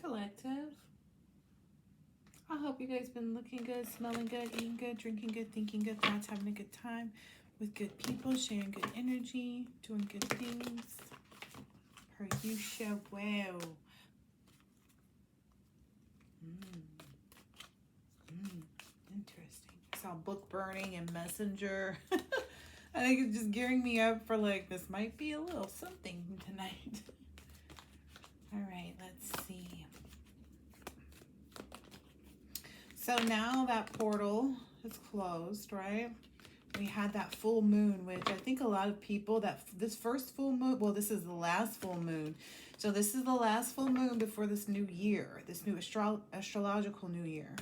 Collective. I hope you guys been looking good, smelling good, eating good, drinking good, thinking good thoughts, having a good time with good people, sharing good energy, doing good things. Per you shall well. Interesting. I saw book burning and messenger. I think it's just gearing me up for like, this might be a little something tonight. All right, let's see. So now that portal is closed, right? We had that full moon, which I think a lot of people, this first full moon, well, this is the last full moon. So this is the last full moon before this new year, this new astrological new year.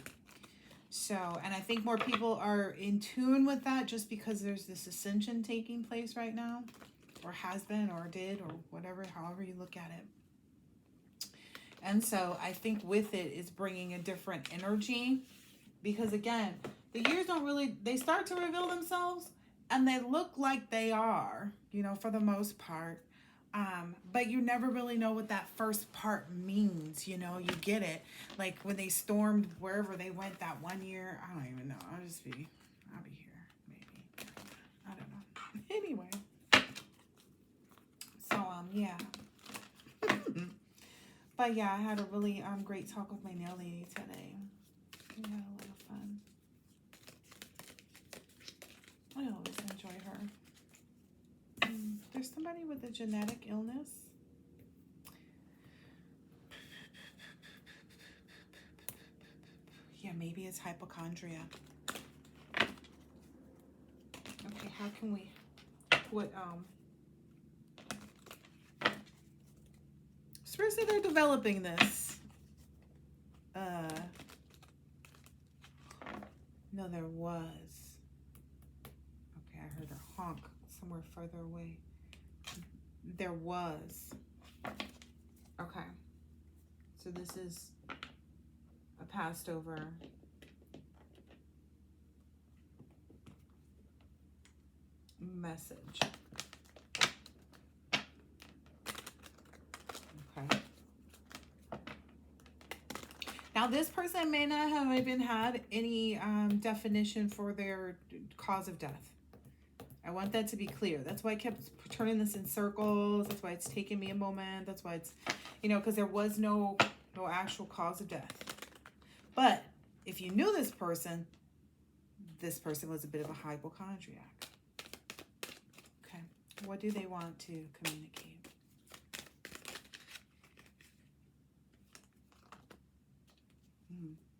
So, and I think more people are in tune with that just because there's this ascension taking place right now, or has been, or did, or whatever, however you look at it. And so I think with it is bringing a different energy, because again, the years don't really, they start to reveal themselves and they look like they are, you know, for the most part. But you never really know what that first part means, you know, you get it. Like when they stormed wherever they went that one year, I don't even know. I'll be here, maybe. I don't know. Anyway. So, yeah. But yeah, I had a really great talk with my nail lady today. We had a lot of fun. I always enjoy her. There's somebody with a genetic illness. Yeah, maybe it's hypochondria. Okay, how can we put Spirit said they're developing this. No, there was. Okay, I heard a honk somewhere further away. There was. Okay. So this is a passed over message. Okay. Now this person may not have even had any definition for their cause of death. I want that to be clear. That's why I kept turning this in circles. That's why it's taken me a moment. That's why it's, you know, because there was no actual cause of death. But if you knew this person was a bit of a hypochondriac. Okay. What do they want to communicate?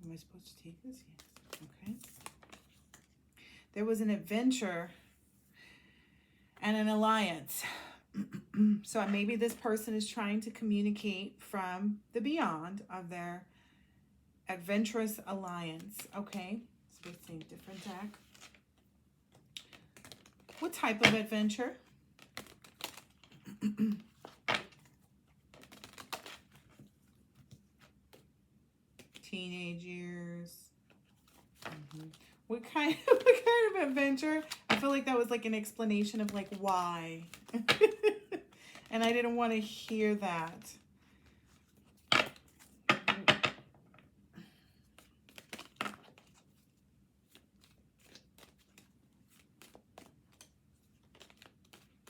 Am I supposed to take this? Yes. Okay. There was an adventure and an alliance. So maybe this person is trying to communicate from the beyond of their adventurous alliance. Okay. So we're seeing different deck. What type of adventure? Teenage years. What kind of adventure? I feel like that was like an explanation of like why. And I didn't want to hear that.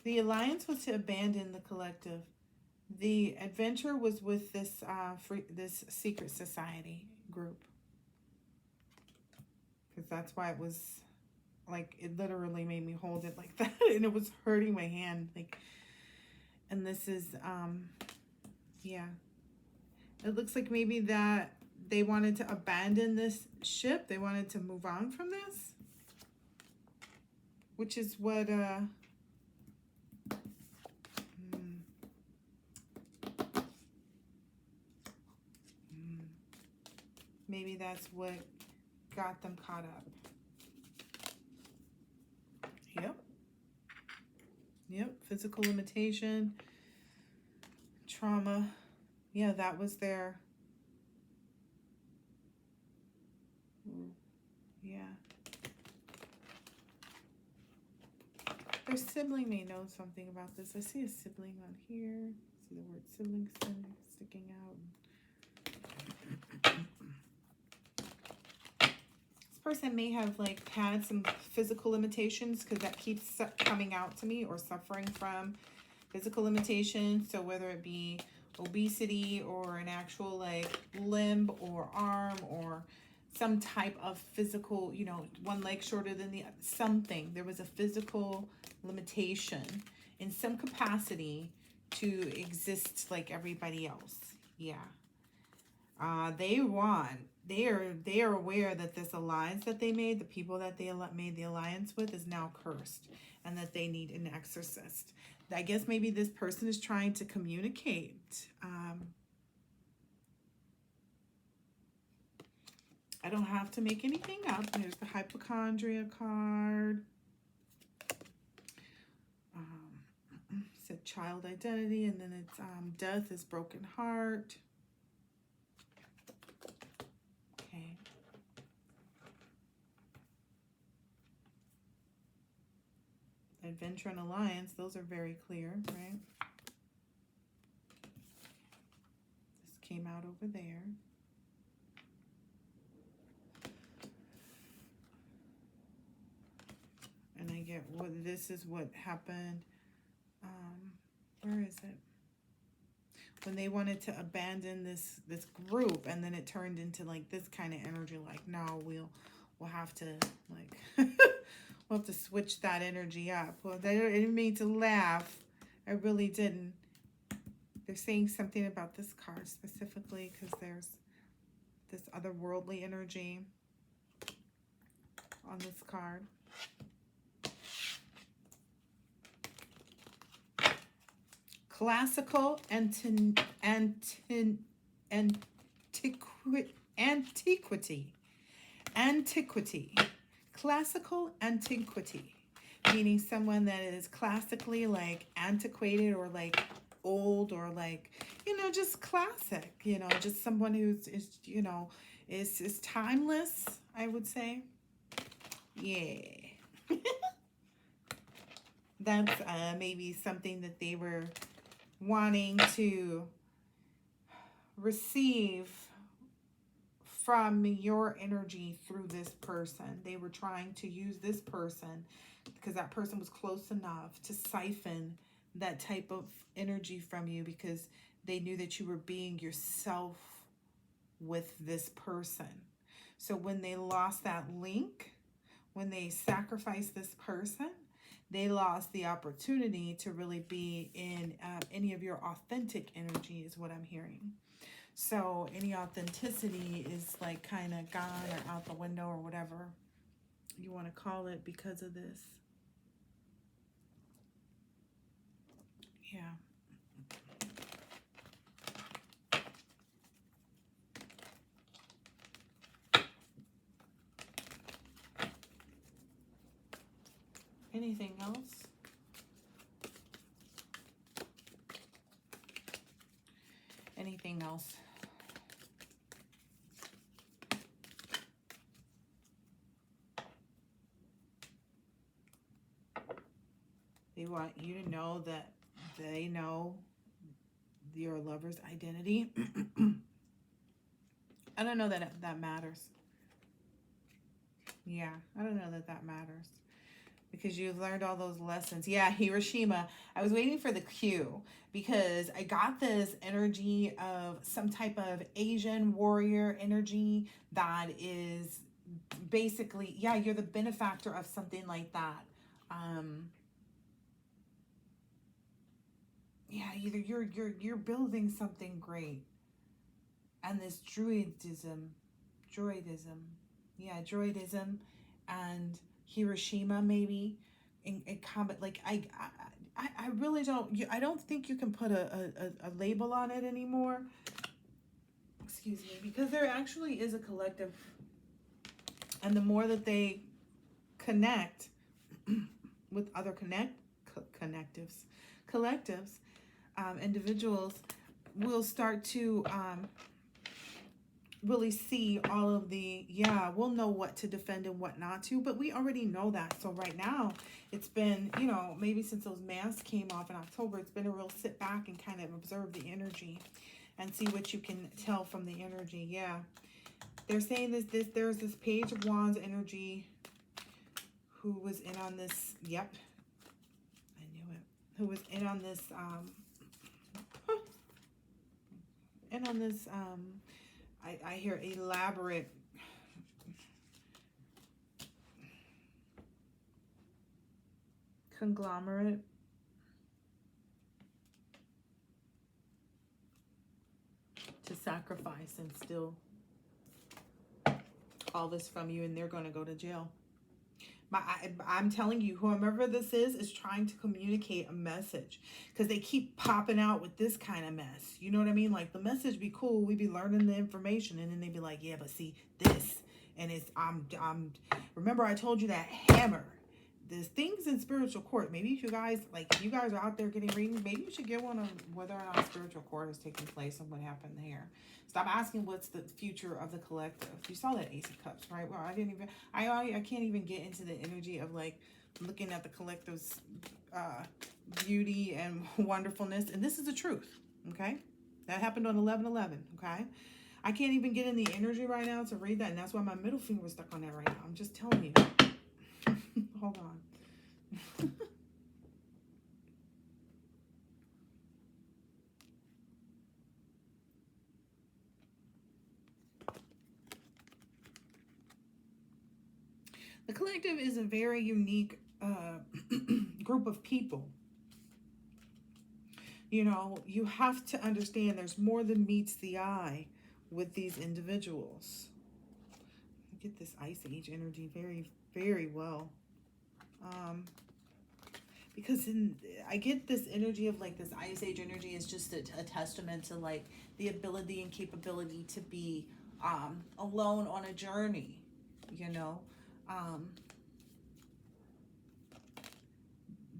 The alliance was to abandon the collective. The adventure was with this this secret society group. Because that's why it was like, it literally made me hold it like that, and it was hurting my hand. Like, and this is yeah. It looks like maybe that they wanted to abandon this ship. They wanted to move on from this, which is what maybe that's what got them caught up. Yep, physical limitation, trauma. Yeah, that was their, yeah. Their sibling may know something about this. I see a sibling on here. I see the word sibling sticking out. person may have like had some physical limitations, because that keeps coming out to me, or suffering from physical limitations. So whether it be obesity or an actual like limb or arm or some type of physical, you know, one leg shorter than the something. There was a physical limitation in some capacity to exist like everybody else. Yeah. They want, they are aware that this alliance that they made, the people that they made the alliance with, is now cursed, and that they need an exorcist. I guess maybe this person is trying to communicate. I don't have to make anything up. There's the hypochondria card. Said child identity, and then it's death is broken heart. Okay. Adventure and alliance, those are very clear, right? This came out over there. And I get what this is what happened. Where is it? When they wanted to abandon this group, and then it turned into like this kind of energy, like, no, we'll have to like we'll have to switch that energy up. Well, I didn't mean to laugh. I really didn't. They're saying something about this card specifically because there's this otherworldly energy on this card. Classical antiquity. Classical antiquity, meaning someone that is classically like antiquated, or like old, or like, you know, just classic, you know, just someone who's you know, is timeless, I would say. Yeah. That's maybe something that they were wanting to receive from your energy through this person. They were trying to use this person because that person was close enough to siphon that type of energy from you, because they knew that you were being yourself with this person. So when they lost that link, when they sacrificed this person, they lost the opportunity to really be in any of your authentic energy, is what I'm hearing. So any authenticity is like kind of gone or out the window, or whatever you want to call it, because of this. Yeah. Anything else? Anything else? They want you to know that they know your lover's identity. I don't know that that matters. Yeah, I don't know that that matters. Because you've learned all those lessons. Yeah, Hiroshima. I was waiting for the cue, because I got this energy of some type of Asian warrior energy that is basically, yeah, you're the benefactor of something like that. Yeah, either you're building something great, and this druidism, yeah, druidism, and Hiroshima maybe in combat. Like I really don't. I don't think you can put a label on it anymore. Excuse me, because there actually is a collective, and the more that they connect with other collectives, individuals will start to really see all of the, yeah, we'll know what to defend and what not to, but we already know that. So right now, it's been, you know, maybe since those masks came off in October, it's been a real sit back and kind of observe the energy and see what you can tell from the energy. Yeah. They're saying there's this Page of Wands energy who was in on this. Yep, I knew it. Who was in on this I hear elaborate conglomerate. To sacrifice and steal all this from you, and they're going to go to jail. I'm telling you, whomever this is trying to communicate a message, because they keep popping out with this kind of mess. You know what I mean? Like, the message be cool, we be learning the information, and then they be like, yeah, but see this, and it's remember I told you that hammer. There's things in spiritual court. Maybe if you guys, like, if you guys are out there getting readings, maybe you should get one on whether or not spiritual court is taking place and what happened there. Stop asking what's the future of the collective. You saw that Ace of Cups, right? Well, I can't even get into the energy of, like, looking at the collective's beauty and wonderfulness. And this is the truth, okay? That happened on 11/11, okay? I can't even get in the energy right now to read that, and that's why my middle finger was stuck on that right now. I'm just telling you. Hold on. The collective is a very unique group of people. You know, you have to understand there's more than meets the eye with these individuals. Get this Ice Age energy very, very well. Because I get this energy of, like, this Ice Age energy is just a testament to, like, the ability and capability to be alone on a journey, you know.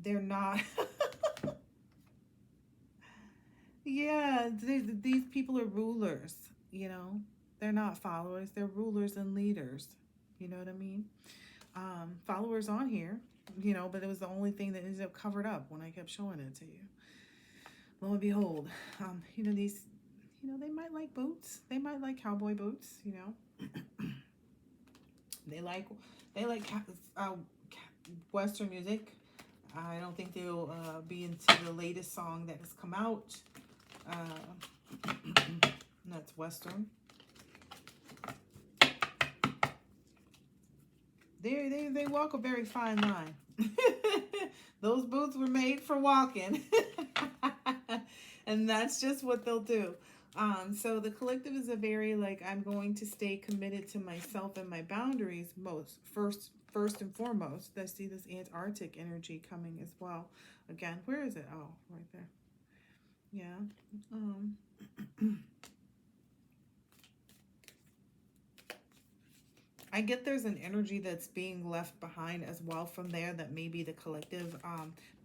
They're not yeah, these people are rulers, you know. They're not followers, they're rulers and leaders, you know what I mean. Followers on here, you know, but it was the only thing that ended up covered up when I kept showing it to you. Lo and behold, you know, these, you know, they might like boots, they might like cowboy boots, you know. they like Western music. I don't think they'll be into the latest song that has come out. That's Western. They walk a very fine line. Those boots were made for walking. And that's just what they'll do. So the collective is a very, like, I'm going to stay committed to myself and my boundaries first and foremost. I see this Antarctic energy coming as well. Again, where is it? Oh, right there. Yeah. I get there's an energy that's being left behind as well from there, that maybe the collective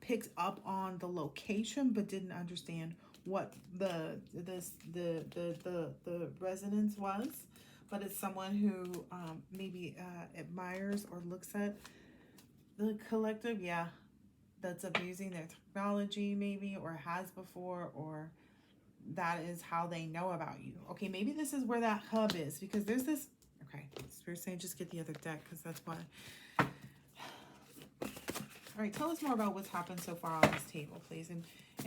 picked up on the location but didn't understand what the resonance was. But it's someone who maybe admires or looks at the collective, yeah, that's abusing their technology maybe, or has before, or that is how they know about you. Okay, maybe this is where that hub is, because there's this. Okay, Spirit saying just get the other deck, because that's why. All right, tell us more about what's happened so far on this table, please. And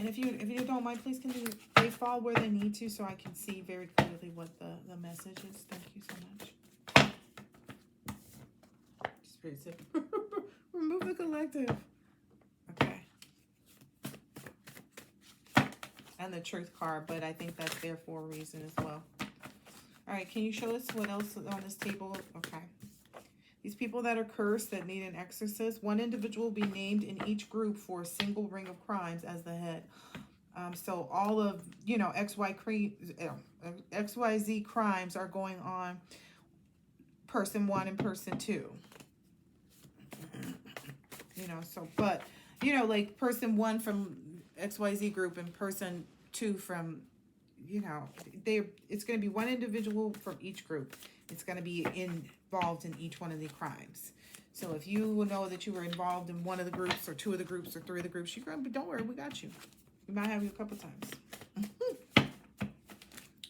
if you don't mind, please can they fall where they need to, so I can see very clearly what the message is. Thank you so much. Spirit said, remove the collective. Okay. And the Truth card, but I think that's there for a reason as well. All right, can you show us what else is on this table? Okay. These people that are cursed, that need an exorcist, one individual will be named in each group for a single ring of crimes as the head. So all of, you know, XYZ crimes are going on person 1 and person 2. You know, so, but, you know, like person 1 from XYZ group and person 2 from, you know, it's going to be one individual from each group. It's going to be involved in each one of the crimes. So if you know that you were involved in one of the groups, or 2 of the groups, or 3 of the groups, you're going to be, don't worry, we got you. We might have you a couple times.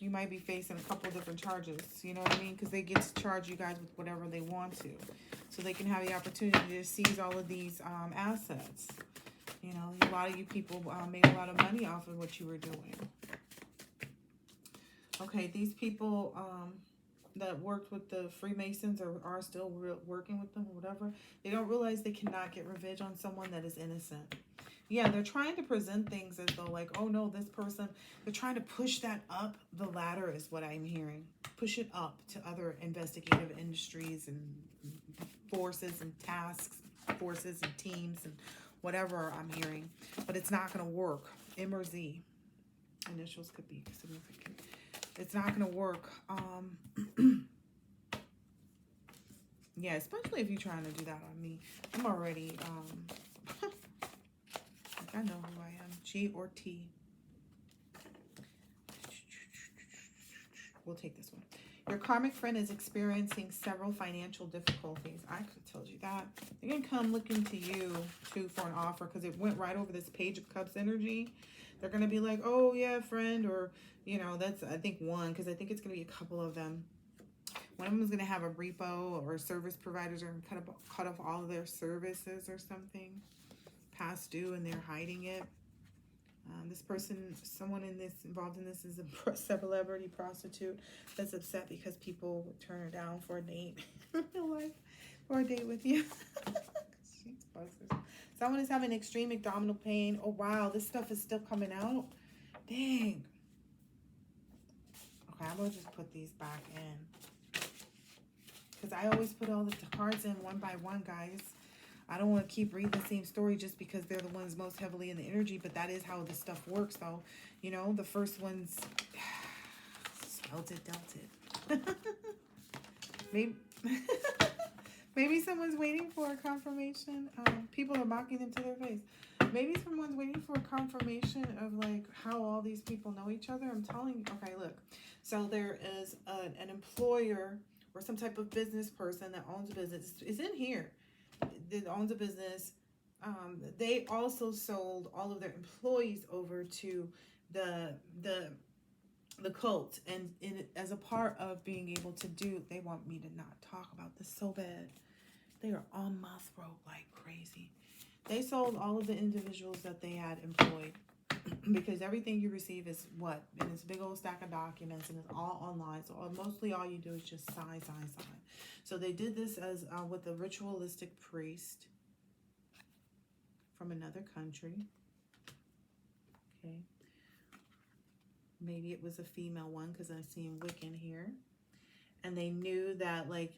you might be facing a couple different charges. You know what I mean? Because they get to charge you guys with whatever they want to. So they can have the opportunity to seize all of these assets. You know, a lot of you people made a lot of money off of what you were doing. Okay, these people that worked with the Freemasons or are still working with them or whatever, they don't realize they cannot get revenge on someone that is innocent. Yeah, they're trying to present things as though like, oh no, this person, they're trying to push that up the ladder is what I'm hearing. Push it up to other investigative industries and forces and tasks, forces and teams and whatever I'm hearing. But it's not going to work. M or Z. Initials could be significant. It's not going to work. Yeah, especially if you're trying to do that on me. I'm already, I know who I am. G or T. We'll take this one. Your karmic friend is experiencing several financial difficulties. I could have told you that. They're going to come looking to you, too, for an offer because it went right over this Page of Cups energy. They're going to be like, oh, yeah, friend, or, you know, that's, I think, one, because I think it's going to be a couple of them. One of them is going to have a repo or service providers are going to cut off all of their services or something. Past due, and they're hiding it. This person, someone involved in this is a celebrity prostitute that's upset because people would turn her down for a date in real life, or a date with you. Someone is having extreme abdominal pain. Oh, wow, this stuff is still coming out. Dang. Okay, I'm going to just put these back in. Because I always put all the cards in one by one, guys. I don't want to keep reading the same story just because they're the ones most heavily in the energy, but that is how this stuff works, though. You know, the first one's spelt it, dealt it. Maybe, maybe someone's waiting for a confirmation. People are mocking them to their face. Maybe someone's waiting for a confirmation of, like, how all these people know each other. I'm telling you. Okay, look. So there is an employer or some type of business person that owns a business. It's in here. That owns a business. They also sold all of their employees over to the cult, and as a part of being able to do, they want me to not talk about this so bad. They are on my throat like crazy. They sold all of the individuals that they had employed because everything you receive is what? In this big old stack of documents, and it's all online. So mostly all you do is just sign. So they did this as with a ritualistic priest from another country. Okay. Maybe it was a female one because I'm seeing Wiccan here. And they knew that, like,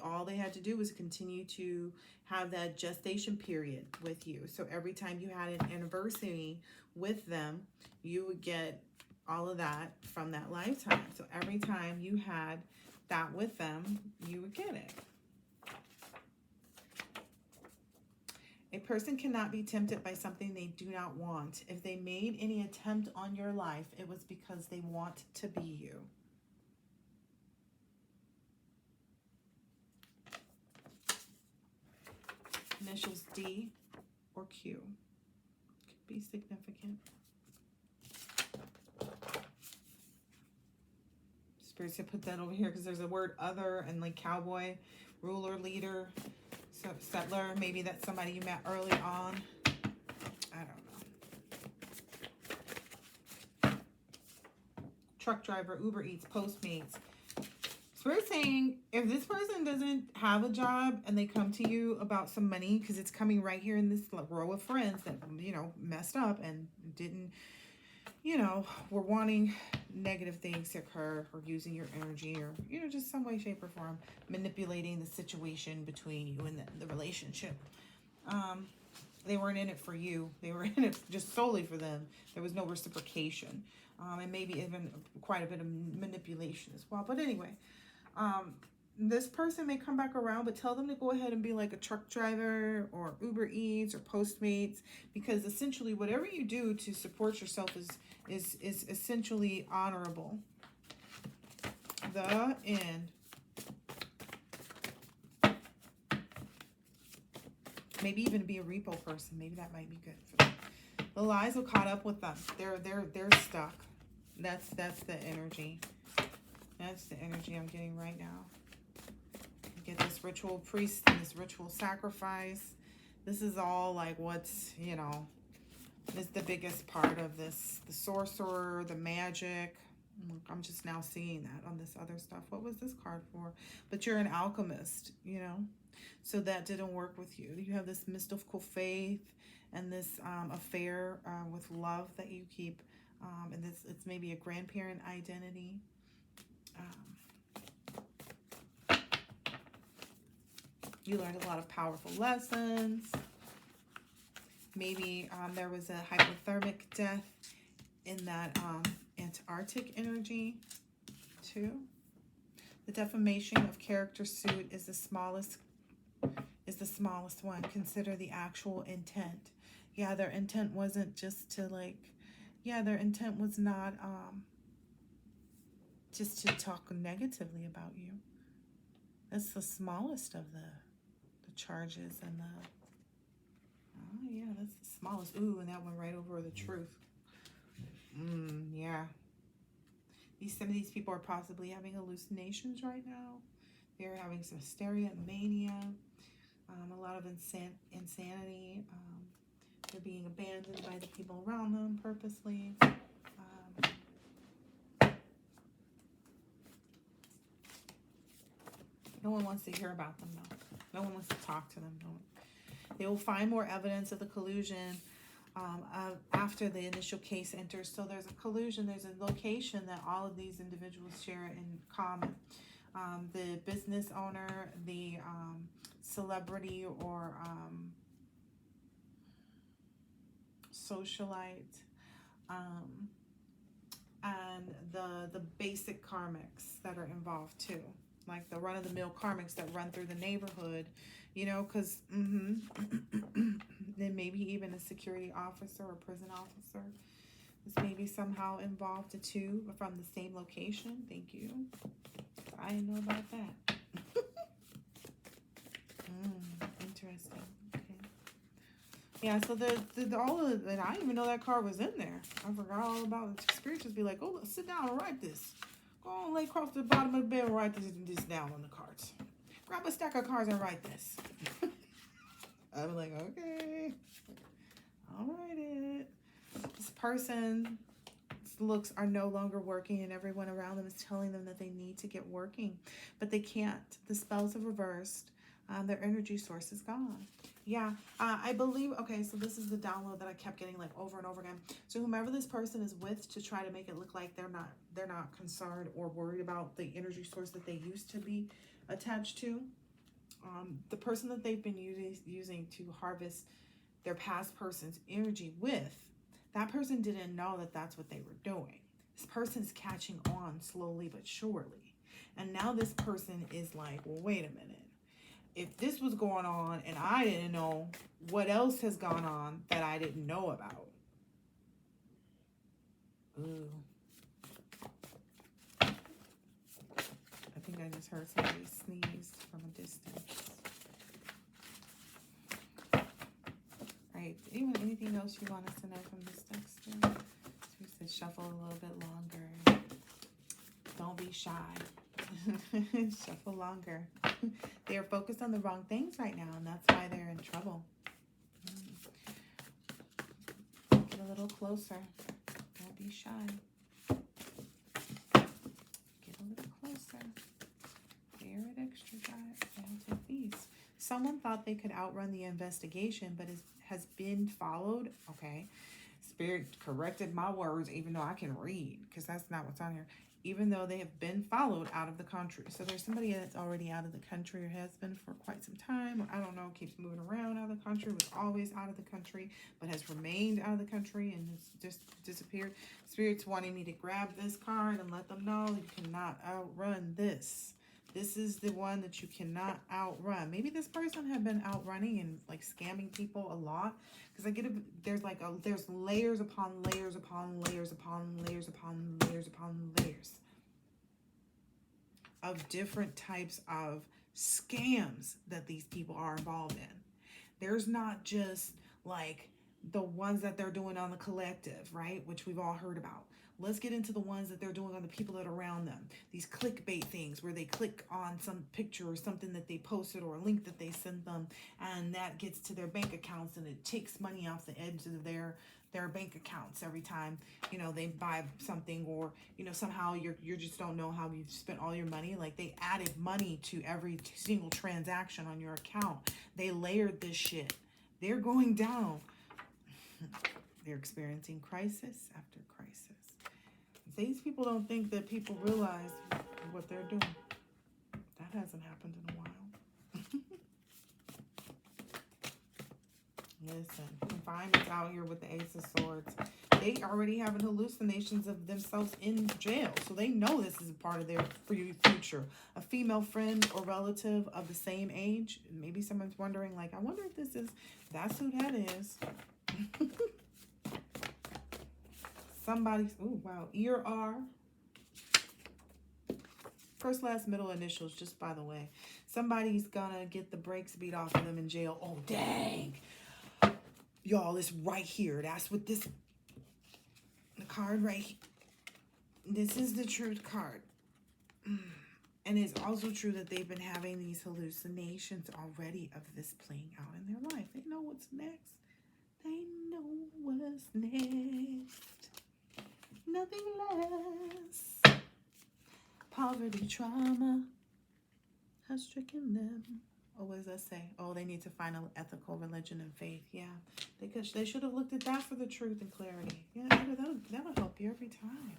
all they had to do was continue to have that gestation period with you. So every time you had an anniversary with them, you would get all of that from that lifetime. So every time you had that with them, you would get it. A person cannot be tempted by something they do not want. If they made any attempt on your life, it was because they want to be you. Initials D or Q. Could be significant. Spirits have put that over here because there's a word other and like cowboy, ruler, leader, so settler. Maybe that's somebody you met early on. I don't know. Truck driver, Uber Eats, Postmates. Spirit saying if this person doesn't have a job and they come to you about some money, because it's coming right here in this row of friends that, you know, messed up and didn't, you know, were wanting negative things to occur or using your energy or, you know, just some way, shape, or form, manipulating the situation between you and the relationship. They weren't in it for you. They were in it just solely for them. There was no reciprocation. And maybe even quite a bit of manipulation as well. But anyway, this person may come back around, but tell them to go ahead and be like a truck driver or Uber Eats or Postmates, because essentially whatever you do to support yourself is essentially honorable. The end. Maybe even be a repo person. Maybe that might be good for them. The lies will caught up with them. They're stuck. That's the energy. That's the energy I'm getting right now. Get this ritual priest and this ritual sacrifice. This is all like what's, you know, is the biggest part of this. The sorcerer, the magic. I'm just now seeing that on this other stuff. What was this card for? But you're an alchemist, you know. So that didn't work with you. You have this mystical faith and this affair with love that you keep. And this, it's maybe a grandparent identity. You learned a lot of powerful lessons. Maybe there was a hypothermic death in that Antarctic energy too. The defamation of character suit is the smallest one. Consider the actual intent. Yeah, their intent wasn't just to like, yeah, their intent was not just to talk negatively about you. That's the smallest of the charges and the, oh yeah, that's the smallest. Ooh, and that went right over the truth. Yeah. Some of these people are possibly having hallucinations right now. They're having some hysteria, mania, a lot of insanity. They're being abandoned by the people around them purposely. No one wants to hear about them, though. No one wants to talk to them. No one. They will find more evidence of the collusion after the initial case enters. So there's a collusion. There's a location that all of these individuals share in common. The business owner, the celebrity or socialite, and the basic karmics that are involved too. Like the run-of-the-mill karmics that run through the neighborhood, you know, because then maybe even a security officer or prison officer is maybe somehow involved too from the same location. Thank you. I didn't know about that. Interesting. Okay. Yeah, so all of it, I didn't even know that card was in there. I forgot all about it. Spirit just be like, oh, let's sit down and write this. Go on, lay across the bottom of the bed and write this down on the cards. Grab a stack of cards and write this. I'm like, okay. I'll write it. This person's looks are no longer working and everyone around them is telling them that they need to get working. But they can't. The spells have reversed. Their energy source is gone. Yeah, I believe, okay, so this is the download that I kept getting like over and over again. So whomever this person is with, to try to make it look like they're not concerned or worried about the energy source that they used to be attached to. The person that they've been using to harvest their past person's energy with, that person didn't know that that's what they were doing. This person's catching on slowly but surely. And now this person is like, well, wait a minute. If this was going on and I didn't know, what else has gone on that I didn't know about? Ooh. I think I just heard somebody sneeze from a distance. Right. Anything else you want us to know from this text? So we said shuffle a little bit longer. Don't be shy. Shuffle longer. They are focused on the wrong things right now, and that's why they're in trouble. Get a little closer. Don't be shy. Get a little closer. Spirit extra giant. I'll take these. Someone thought they could outrun the investigation, but has been followed. Okay. Spirit corrected my words, even though I can read, because that's not what's on here. Even though they have been followed out of the country. So there's somebody that's already out of the country or has been for quite some time, or I don't know, keeps moving around out of the country, was always out of the country, but has remained out of the country and has just disappeared. Spirit's wanting me to grab this card and let them know you cannot outrun this. This is the one that you cannot outrun. Maybe this person had been outrunning and like scamming people a lot. Because I get there's layers upon layers upon layers upon layers upon layers upon layers of different types of scams that these people are involved in. There's not just like the ones that they're doing on the collective, right? Which we've all heard about. Let's get into the ones that they're doing on the people that are around them. These clickbait things where they click on some picture or something that they posted or a link that they sent them, and that gets to their bank accounts, and it takes money off the edge of their bank accounts every time, you know, they buy something, or, you know, somehow you just don't know how you've spent all your money. Like, they added money to every single transaction on your account. They layered this shit. They're going down. They're experiencing crisis after crisis. These people don't think that people realize what they're doing. That hasn't happened in a while. Listen, confinement's out here with the Ace of Swords. They already having hallucinations of themselves in jail, so they know this is a part of their future. A female friend or relative of the same age. Maybe someone's wondering, like, I wonder if this is, that's who that is. Somebody's, oh wow, ER. First, last, middle initials, just by the way. Somebody's gonna get the brakes beat off of them in jail. Oh, dang. Y'all, it's right here. That's what this, the card right here. This is the truth card. And it's also true that they've been having these hallucinations already of this playing out in their life. They know what's next. They know what's next. Nothing less. Poverty, trauma has stricken them. Oh, what does that say? Oh, they need to find an ethical religion and faith. Yeah, they should have looked at that for the truth and clarity. Yeah, that'll help you every time.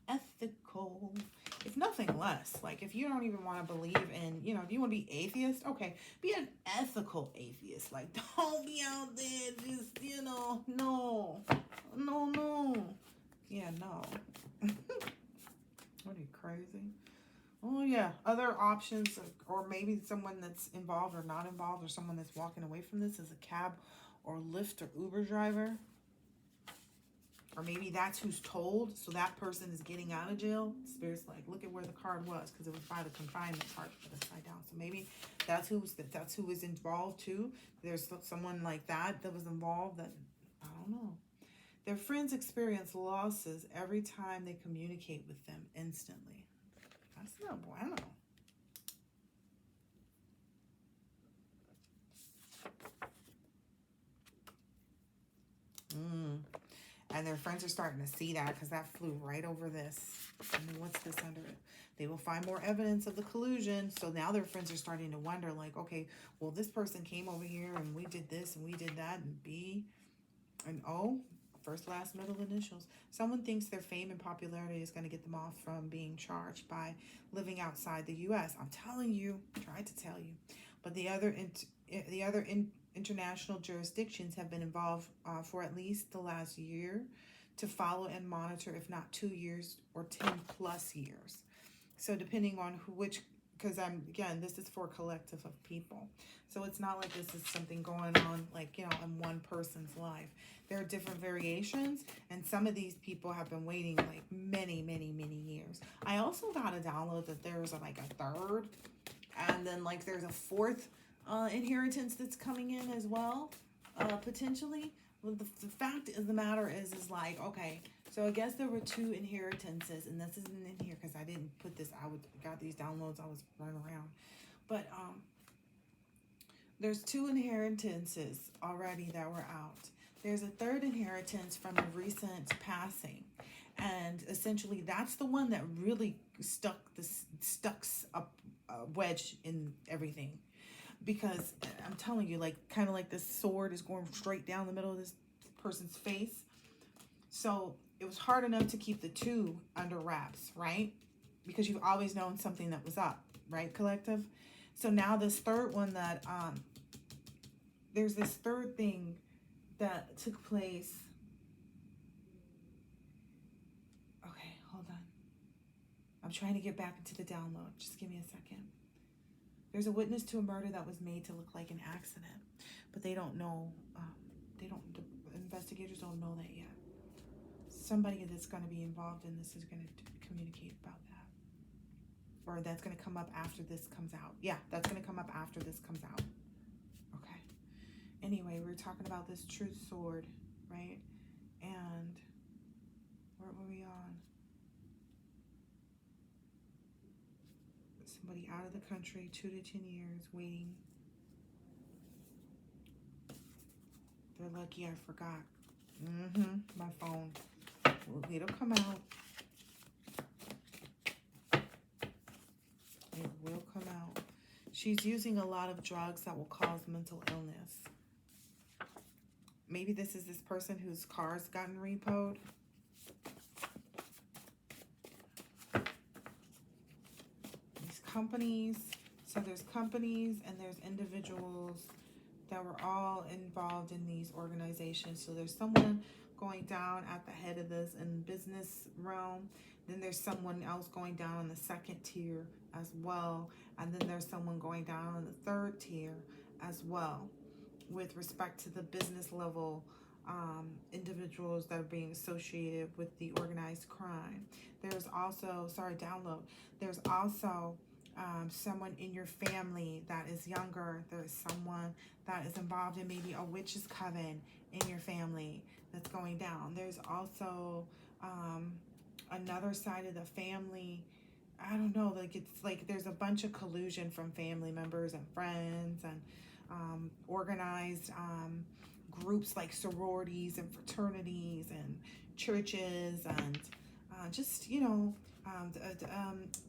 Ethical. If nothing less. Like, if you don't even want to believe in, you know, if you want to be atheist, okay, be an ethical atheist. Like, don't be out there just, you know, no. Yeah, no. What are you, crazy? Oh, yeah. Other options, or maybe someone that's involved or not involved, or someone that's walking away from this is a cab or Lyft or Uber driver. Or maybe that's who's told, so that person is getting out of jail. Spirit's like, look at where the card was, because it was by the confinement part, upside down. So maybe that's who is involved too. There's someone like that was involved that, I don't know. Their friends experience losses every time they communicate with them instantly. That's not bueno. And their friends are starting to see that, because that flew right over this. And what's this under it? They will find more evidence of the collusion. So now their friends are starting to wonder, like, okay, well, this person came over here and we did this and we did that, and B and O, first, last, middle initials. Someone thinks their fame and popularity is going to get them off from being charged by living outside the U.S. I'm telling you, tried to tell you. But the other international jurisdictions have been involved for at least the last year to follow and monitor, if not 2 years or 10 plus years. So depending on because again, this is for a collective of people. So it's not like this is something going on, like, you know, in one person's life. There are different variations, and some of these people have been waiting like many, many, many years. I also got a download that there's like a third, and then like there's a fourth inheritance that's coming in as well, potentially. Well, the fact of the matter is like, okay, so I guess there were 2 inheritances, and this isn't in here because I didn't put this. Got these downloads. I was running around, but there's 2 inheritances already that were out. There's a third inheritance from a recent passing, and essentially that's the one that really stuck a wedge in everything. Because I'm telling you, like, kind of like this sword is going straight down the middle of this person's face. So it was hard enough to keep the 2 under wraps, right? Because you've always known something that was up, right, collective? So now this third one that, there's this third thing that took place. Okay, hold on. I'm trying to get back into the download. Just give me a second. There's a witness to a murder that was made to look like an accident, but they don't know, the investigators don't know that yet. Somebody that's going to be involved in this is going to communicate about that. Or that's going to come up after this comes out. Yeah, that's going to come up after this comes out. Okay. Anyway, we're talking about this truth sword, right? And where are we on? Somebody out of the country, 2 to 10 years, waiting. They're lucky I forgot. My phone. It'll come out. It will come out. She's using a lot of drugs that will cause mental illness. Maybe this is this person whose car's gotten repoed. These companies. So there's companies and there's individuals that were all involved in these organizations. So there's someone going down at the head of this in business realm. Then there's someone else going down in the second tier as well. And then there's someone going down in the third tier as well with respect to the business level individuals that are being associated with the organized crime. There's also, there's also someone in your family that is younger. There's someone that is involved in maybe a witch's coven in your family that's going down. There's also another side of the family. I don't know, like it's like there's a bunch of collusion from family members and friends and organized groups like sororities and fraternities and churches and just, you know,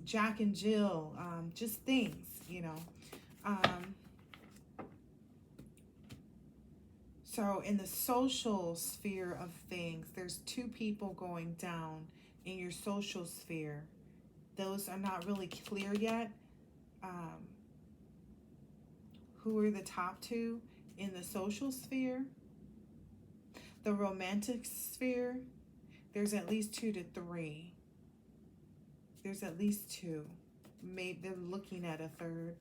Jack and Jill, just things, you know. So in the social sphere of things, there's 2 people going down in your social sphere. Those are not really clear yet. Who are the top 2 in the social sphere? The romantic sphere, there's at least 2 to 3. There's at least 2. Maybe they're looking at a third.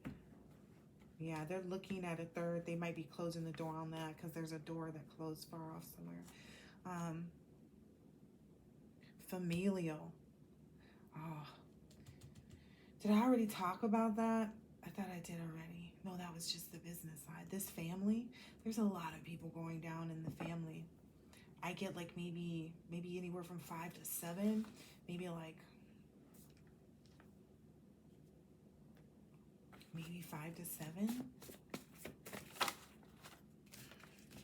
Yeah, they're looking at a third. They might be closing the door on that because there's a door that closed far off somewhere. Familial. Oh. Did I already talk about that? I thought I did already. No, that was just the business side. This family, there's a lot of people going down in the family. I get like maybe anywhere from 5 to 7. Maybe 5 to 7.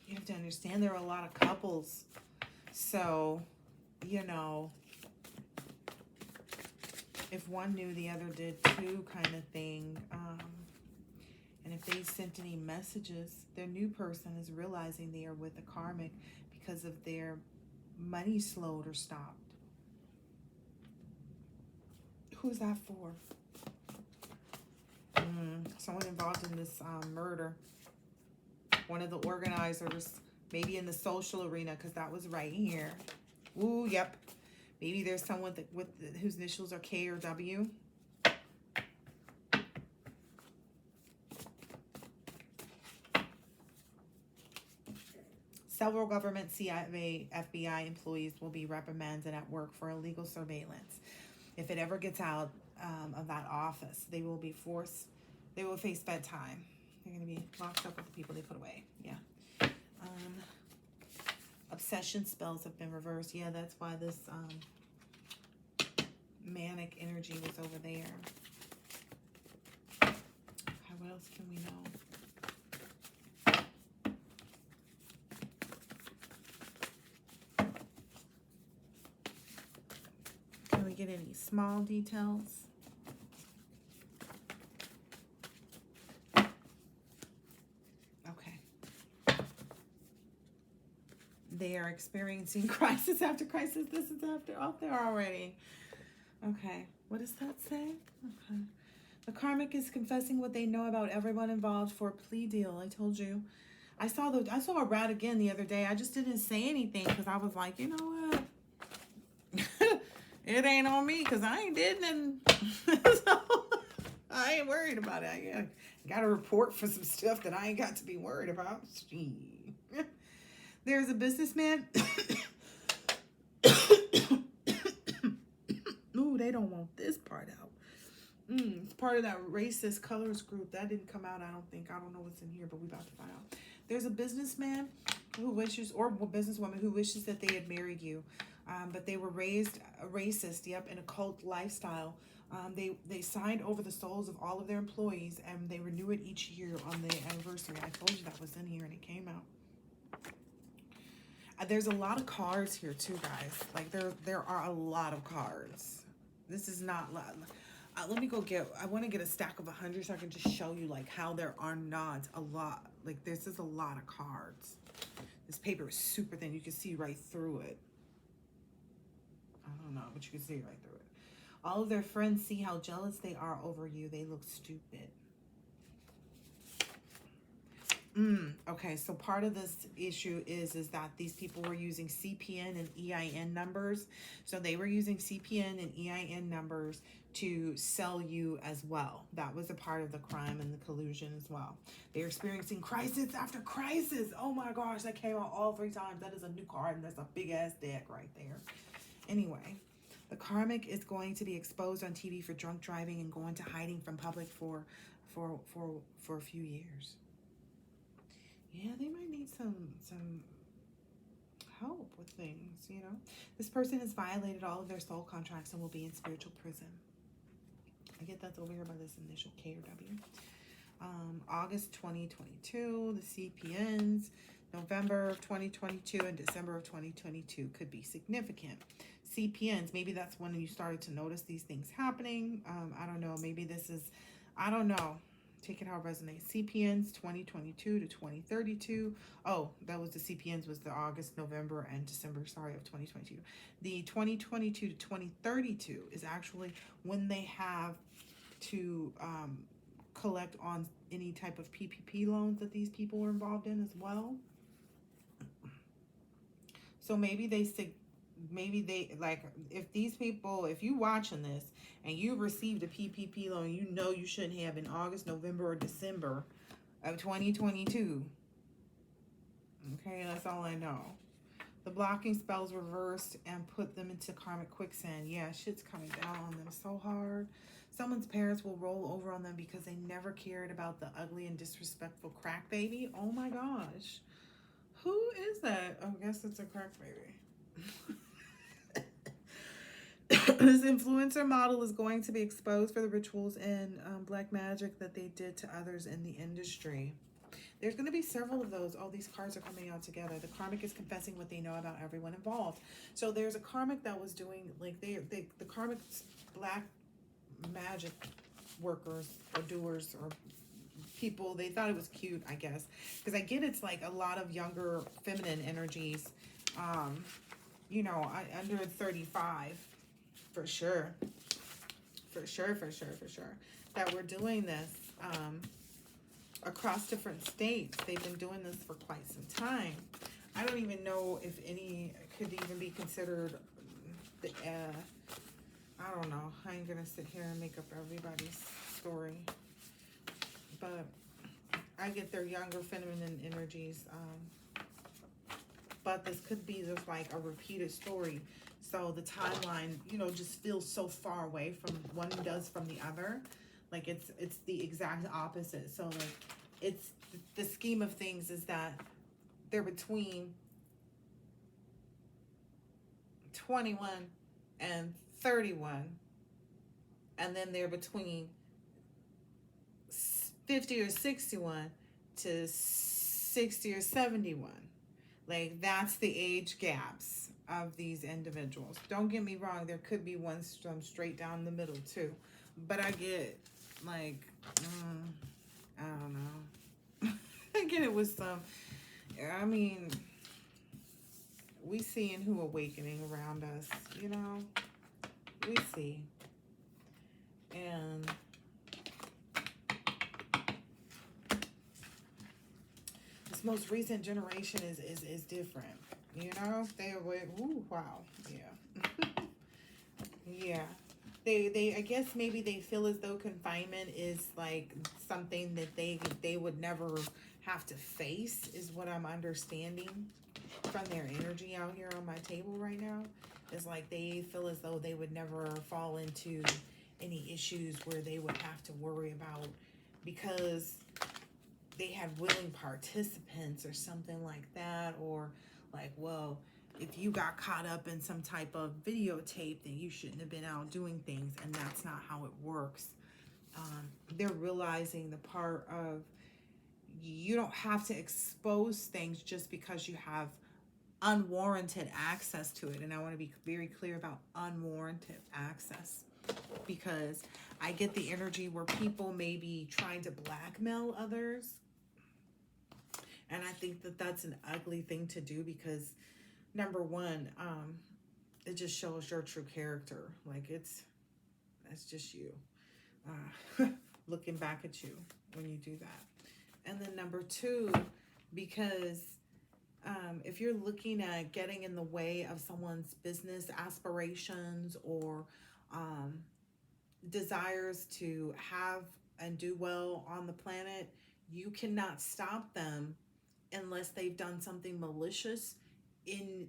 You have to understand there are a lot of couples. So, you know, if one knew, the other did too, kind of thing. And if they sent any messages, their new person is realizing they are with a karmic because of their money slowed or stopped. Who's that for? Someone involved in this murder. One of the organizers, maybe in the social arena, because that was right here. Ooh, yep. Maybe there's someone whose initials are K or W. Several government, CIA, FBI employees will be reprimanded at work for illegal surveillance. If it ever gets out of that office, they will face fed time. They're going to be locked up with the people they put away. Yeah. Obsession spells have been reversed. Yeah, that's why this manic energy was over there. Okay, what else can we know? Can we get any small details? Okay. They are experiencing crisis after crisis. This is out there already. Okay. What does that say? Okay. The karmic is confessing what they know about everyone involved for a plea deal. I told you. I saw a rat again the other day. I just didn't say anything because I was like, you know what? It ain't on me because I ain't did nothing. So I ain't worried about it. I got a report for some stuff that I ain't got to be worried about. There's a businessman. Ooh, they don't want this part out. It's part of that racist colors group. That didn't come out, I don't think. I don't know what's in here, but we're about to find out. There's a businessman who wishes, or a businesswoman who wishes that they had married you. But they were raised racist, yep, in a cult lifestyle. They signed over the souls of all of their employees, and they renew it each year on the anniversary. I told you that was in here, and it came out. There's a lot of cards here too, guys. Like there are a lot of cards. This is not. Let me go get. I want to get a stack of 100 so I can just show you like how there are not a lot. Like this is a lot of cards. This paper is super thin. You can see right through it. I don't know, but you can see right through it. All of their friends see how jealous they are over you. They look stupid. Okay, so part of this issue is that these people were using CPN and EIN numbers. So they were using CPN and EIN numbers to sell you as well. That was a part of the crime and the collusion as well. They're experiencing crisis after crisis. Oh my gosh, that came out all 3 times. That is a new card, and that's a big ass deck right there. Anyway, the karmic is going to be exposed on TV for drunk driving and going to hiding from public for a few years. Yeah, they might need some help with things, you know. This person has violated all of their soul contracts and will be in spiritual prison. I get that's over here by this initial K or W. August 2022, the CPNs, November of 2022, and December of 2022 could be significant. CPNs, maybe that's when you started to notice these things happening. I don't know. Maybe this is, I don't know. Take it how it resonates. CPNs 2022 to 2032. Oh, that was the CPNs was the August, November, and December, sorry, of 2022. The 2022 to 2032 is actually when they have to collect on any type of PPP loans that these people were involved in as well. So maybe they like, if these people, if you watching this and you received a PPP loan, you know you shouldn't have in August, November, or December of 2022. Okay, that's all I know. The blocking spells reversed and put them into karmic quicksand. Yeah, shit's coming down on them so hard. Someone's parents will roll over on them because they never cared about the ugly and disrespectful crack baby. Oh my gosh. Who is that? Oh, I guess it's a crack baby. This influencer model is going to be exposed for the rituals and black magic that they did to others in the industry. There's going to be several of those. Oh, these cards are coming out together. The karmic is confessing what they know about everyone involved. So there's a karmic that was doing, like, the karmic black magic workers or doers or people, they thought it was cute, I guess. Because I get it's like a lot of younger feminine energies, you know, under 35. For sure, that we're doing this across different states. They've been doing this for quite some time. I don't even know if any could even be considered, I don't know. I ain't gonna sit here and make up everybody's story. But I get their younger feminine energies. But this could be just like a repeated story. So the timeline, you know, just feels so far away from one does from the other. Like it's the exact opposite. So like it's the scheme of things is that they're between 21 and 31. And then they're between 50 or 61 to 60 or 71. Like that's the age gaps of these individuals. Don't get me wrong, there could be one straight down the middle too. But I get like, I don't know. I get it with some, I mean, we seeing who awakening around us, you know? We see. And this most recent generation is different. You know, they would, ooh, wow, yeah. Yeah. They I guess maybe they feel as though confinement is like something that they would never have to face, is what I'm understanding from their energy out here on my table right now. It's like they feel as though they would never fall into any issues where they would have to worry about, because they had willing participants or something like that, or like, well, if you got caught up in some type of videotape, that you shouldn't have been out doing things, and that's not how it works. They're realizing the part of, you don't have to expose things just because you have unwarranted access to it. And I want to be very clear about unwarranted access, because I get the energy where people may be trying to blackmail others. And I think that that's an ugly thing to do, because number one, it just shows your true character. Like, that's just you looking back at you when you do that. And then number two, because if you're looking at getting in the way of someone's business aspirations or desires to have and do well on the planet, you cannot stop them unless they've done something malicious in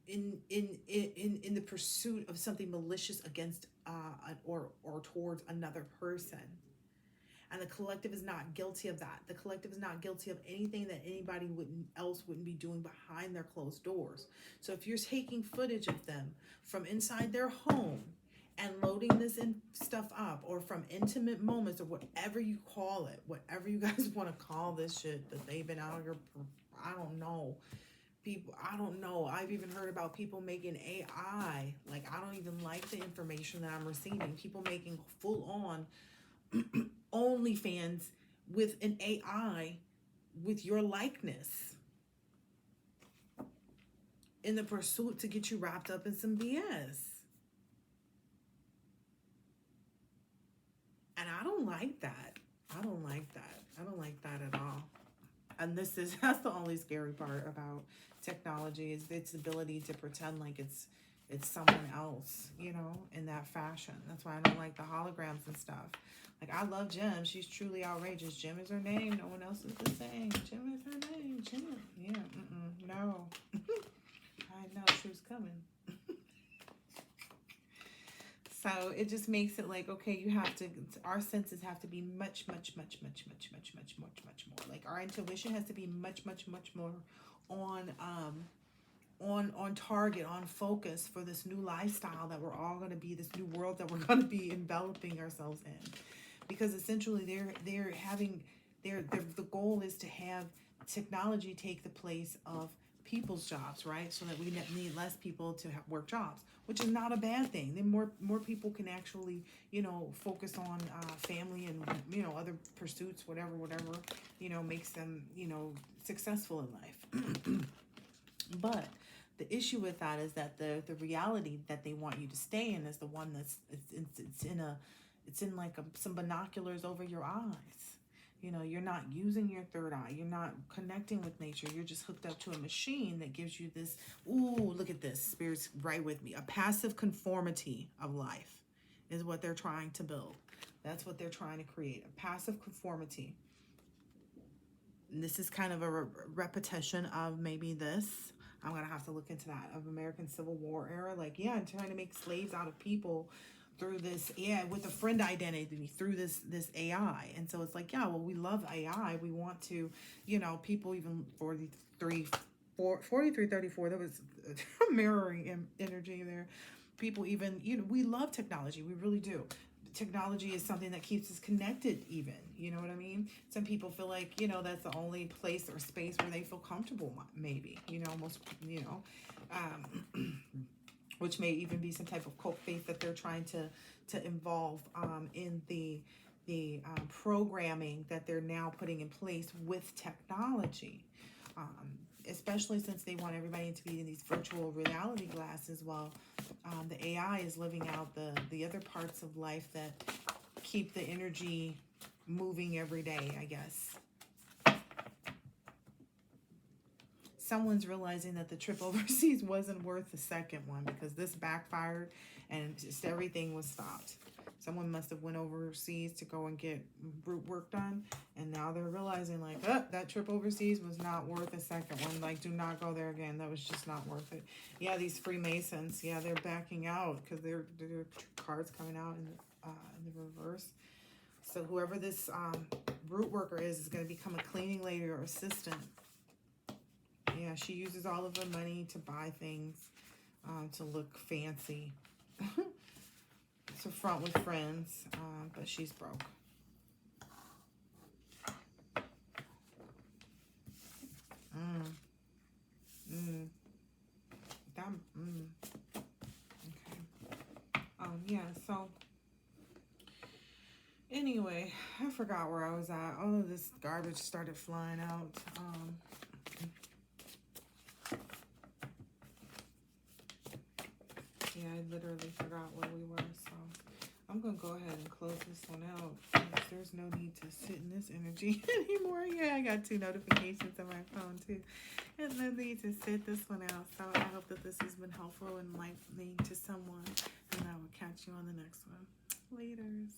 the pursuit of something malicious against or towards another person. And the collective is not guilty of that. The collective is not guilty of anything that anybody wouldn't be doing behind their closed doors. So if you're taking footage of them from inside their home and loading this stuff up, or from intimate moments, or whatever you call it, whatever you guys want to call this shit that they've been out here, I don't know. People, I don't know. I've even heard about people making AI. Like, I don't even like the information that I'm receiving. People making full on OnlyFans with an AI with your likeness in the pursuit to get you wrapped up in some BS. And I don't like that. I don't like that. I don't like that at all. And that's the only scary part about technology, is its ability to pretend like it's someone else, you know, in that fashion. That's why I don't like the holograms and stuff. Like, I love Jim. She's truly outrageous. Jim is her name. No one else is the same. Jim is her name. Jim. Yeah. No. I know she was coming. So it just makes it like, okay, you have to, our senses have to be much more. Like, our intuition has to be much more on target, on focus for this new lifestyle that we're all going to be, this new world that we're going to be enveloping ourselves in. Because essentially the goal is to have technology take the place of people's jobs, right? So that we need less people to work jobs, which is not a bad thing. Then more people can actually, you know, focus on family and, you know, other pursuits, whatever, you know, makes them, you know, successful in life. But the issue with that is that the reality that they want you to stay in is the one that's it's in like some binoculars over your eyes. You know, you're not using your third eye. You're not connecting with nature. You're just hooked up to a machine that gives you this, ooh, look at this, Spirit's right with me. A passive conformity of life is what they're trying to build. That's what they're trying to create, a passive conformity. And this is kind of a repetition of maybe this. I'm going to have to look into that, of American Civil War era. Like, yeah, I'm trying to make slaves out of people through this, with a friend identity, through this AI. And so it's like, yeah, well, we love AI. We want to, you know, people even 4334, there was mirroring energy there. People even, you know, we love technology. We really do. Technology is something that keeps us connected even, you know what I mean? Some people feel like, you know, that's the only place or space where they feel comfortable, maybe, you know, most, you know, which may even be some type of cult faith that they're trying to involve in the programming that they're now putting in place with technology, especially since they want everybody to be in these virtual reality glasses. Well, the AI is living out the other parts of life that keep the energy moving every day, I guess. Someone's realizing that the trip overseas wasn't worth the second one, because this backfired and just everything was stopped. Someone must have went overseas to go and get root work done, and now they're realizing, like, oh, that trip overseas was not worth a second one. Like, do not go there again. That was just not worth it. Yeah, these Freemasons, yeah, they're backing out because their cards coming out in the reverse. So whoever this root worker is going to become a cleaning lady or assistant. Yeah, she uses all of her money to buy things, to look fancy. To front with friends, but she's broke. Okay. Yeah, so anyway, I forgot where I was at. All of this garbage started flying out. Yeah, I literally forgot where we were, so I'm going to go ahead and close this one out because there's no need to sit in this energy anymore. Yeah, I got 2 notifications on my phone, too. There's no need to sit this one out. So I hope that this has been helpful and enlightening to someone, and I will catch you on the next one. Laters.